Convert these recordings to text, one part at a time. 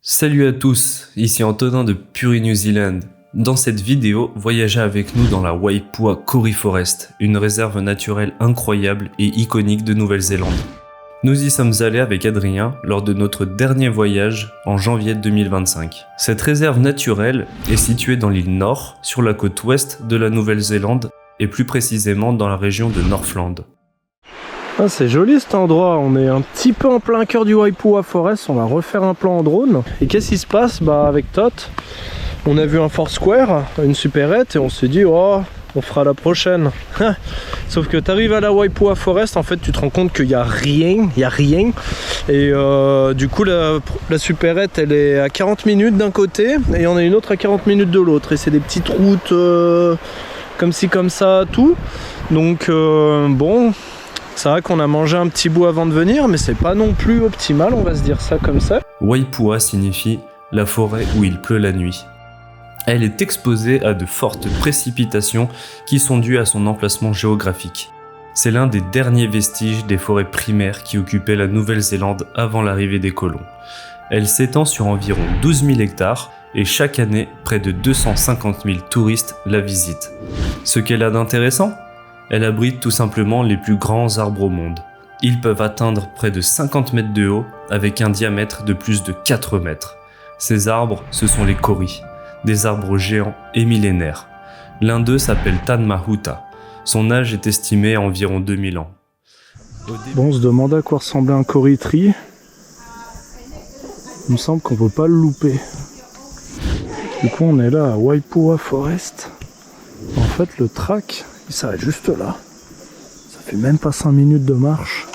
Salut à tous, ici Antonin de Puri New Zealand. Dans cette vidéo, voyagez avec nous dans la Waipua Kauri Forest, une réserve naturelle incroyable et iconique de Nouvelle-Zélande. Nous y sommes allés avec Adrien lors de notre dernier voyage en janvier 2025. Cette réserve naturelle est située dans l'île Nord, sur la côte ouest de la Nouvelle-Zélande et plus précisément dans la région de Northland. Ah, c'est joli cet endroit, on est un petit peu en plein cœur du Waipua Forest, on va refaire un plan en drone. Et qu'est-ce qui se passe? Avec Tot, on a vu un Foursquare, une supérette, et on s'est dit oh, on fera la prochaine. Sauf que tu arrives à la Waipua Forest, en fait tu te rends compte qu'il n'y a rien, Et du coup la supérette elle est à 40 minutes d'un côté, et il y en a une autre à 40 minutes de l'autre. Et c'est des petites routes comme ci comme ça, tout. Donc bon... C'est vrai qu'on a mangé un petit bout avant de venir, mais c'est pas non plus optimal, on va se dire ça comme ça. Waipua signifie la forêt où il pleut la nuit. Elle est exposée à de fortes précipitations qui sont dues à son emplacement géographique. C'est l'un des derniers vestiges des forêts primaires qui occupaient la Nouvelle-Zélande avant l'arrivée des colons. Elle s'étend sur environ 12 000 hectares et chaque année, près de 250 000 touristes la visitent. Ce qu'elle a d'intéressant ? Elle abrite tout simplement les plus grands arbres au monde. Ils peuvent atteindre près de 50 mètres de haut avec un diamètre de plus de 4 mètres. Ces arbres, ce sont les kauris, des arbres géants et millénaires. L'un d'eux s'appelle Tanmahuta. Son âge est estimé à environ 2000 ans. Bon, on se demande à quoi ressemblait un kauri tree. Il me semble qu'on peut pas le louper. Du coup, on est là à Waipua Forest. En fait, le track... il s'arrête juste là. Ça fait même pas 5 minutes de marche.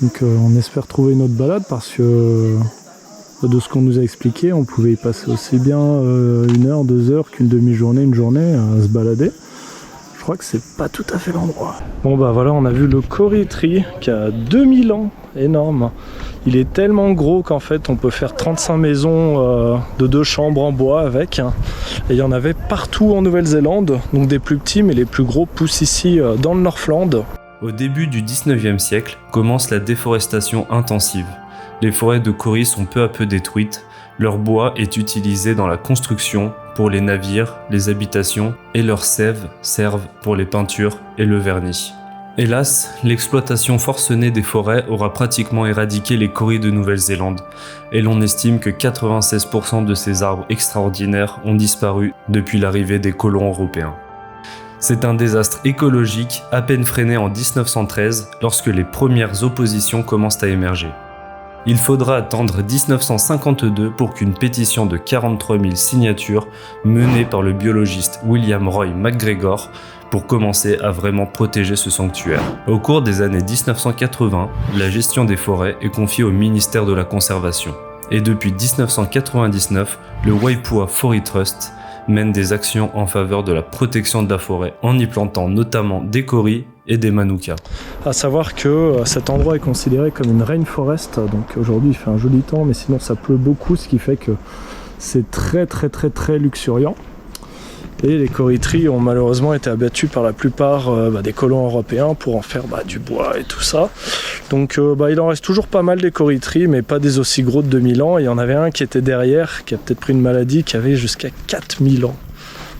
Donc on espère trouver une autre balade parce que de ce qu'on nous a expliqué, on pouvait y passer aussi bien 1 heure, 2 heures qu'une demi-journée, une journée à se balader. Je crois que c'est pas tout à fait l'endroit. Bon voilà, on a vu le kauri tree qui a 2000 ans, énorme. Il est tellement gros qu'en fait on peut faire 35 maisons de 2 chambres en bois avec. Et il y en avait partout en Nouvelle-Zélande, donc des plus petits, mais les plus gros poussent ici dans le Northland. Au début du 19e siècle commence la déforestation intensive. Les forêts de kauri sont peu à peu détruites. Leur bois est utilisé dans la construction, pour les navires, les habitations, et leurs sèves servent pour les peintures et le vernis. Hélas, l'exploitation forcenée des forêts aura pratiquement éradiqué les kauris de Nouvelle-Zélande, et l'on estime que 96% de ces arbres extraordinaires ont disparu depuis l'arrivée des colons européens. C'est un désastre écologique à peine freiné en 1913 lorsque les premières oppositions commencent à émerger. Il faudra attendre 1952 pour qu'une pétition de 43 000 signatures menée par le biologiste William Roy McGregor pour commencer à vraiment protéger ce sanctuaire. Au cours des années 1980, la gestion des forêts est confiée au ministère de la Conservation. Et depuis 1999, le Waipua Forest Trust mène des actions en faveur de la protection de la forêt en y plantant notamment des kauris et des manukas. À savoir que cet endroit est considéré comme une rainforest, donc aujourd'hui il fait un joli temps, mais sinon ça pleut beaucoup, ce qui fait que c'est très luxuriant. Et les kauri trees ont malheureusement été abattus par la plupart des colons européens pour en faire du bois et tout ça. Donc il en reste toujours pas mal des kauri trees, mais pas des aussi gros de 2000 ans. Et il y en avait un qui était derrière, qui a peut-être pris une maladie, qui avait jusqu'à 4000 ans.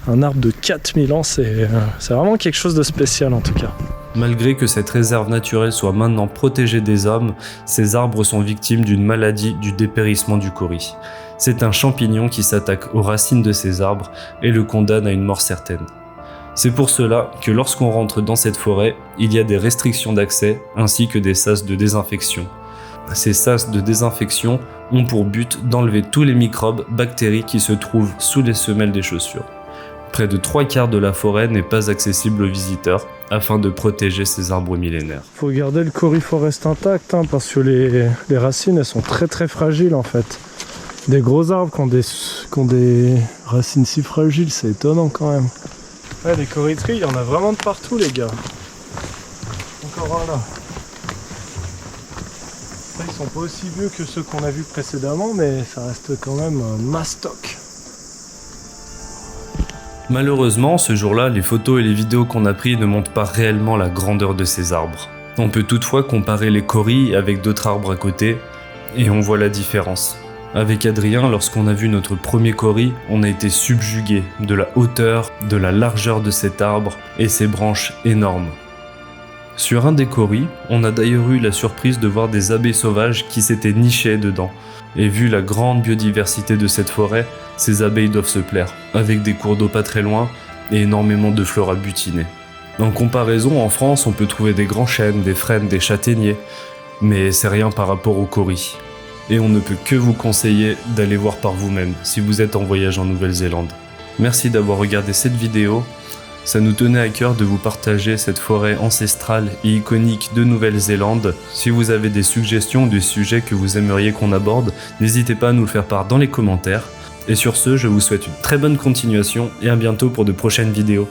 Un arbre de 4000 ans, c'est vraiment quelque chose de spécial en tout cas. Malgré que cette réserve naturelle soit maintenant protégée des hommes, ces arbres sont victimes d'une maladie du dépérissement du kauri. C'est un champignon qui s'attaque aux racines de ces arbres et le condamne à une mort certaine. C'est pour cela que lorsqu'on rentre dans cette forêt, il y a des restrictions d'accès ainsi que des sas de désinfection. Ces sas de désinfection ont pour but d'enlever tous les microbes, bactéries qui se trouvent sous les semelles des chaussures. Près de 3/4 de la forêt n'est pas accessible aux visiteurs afin de protéger ces arbres millénaires. Faut garder le kauri forest intact parce que les racines elles sont très fragiles en fait. Des gros arbres qui ont des racines si fragiles, c'est étonnant quand même. Ouais, des kauri trees, il y en a vraiment de partout les gars. Encore un là. Ça, ils sont pas aussi vieux que ceux qu'on a vus précédemment, mais ça reste quand même mastoc. Malheureusement, ce jour-là, les photos et les vidéos qu'on a prises ne montrent pas réellement la grandeur de ces arbres. On peut toutefois comparer les kauris avec d'autres arbres à côté, et on voit la différence. Avec Adrien, lorsqu'on a vu notre premier kauris, on a été subjugué de la hauteur, de la largeur de cet arbre et ses branches énormes. Sur un des kauris, on a d'ailleurs eu la surprise de voir des abeilles sauvages qui s'étaient nichées dedans. Et vu la grande biodiversité de cette forêt, ces abeilles doivent se plaire, avec des cours d'eau pas très loin et énormément de fleurs à butiner. En comparaison, en France, on peut trouver des grands chênes, des frênes, des châtaigniers, mais c'est rien par rapport aux kauris. Et on ne peut que vous conseiller d'aller voir par vous-même si vous êtes en voyage en Nouvelle-Zélande. Merci d'avoir regardé cette vidéo. Ça nous tenait à cœur de vous partager cette forêt ancestrale et iconique de Nouvelle-Zélande. Si vous avez des suggestions ou des sujets que vous aimeriez qu'on aborde, n'hésitez pas à nous le faire part dans les commentaires. Et sur ce, je vous souhaite une très bonne continuation et à bientôt pour de prochaines vidéos.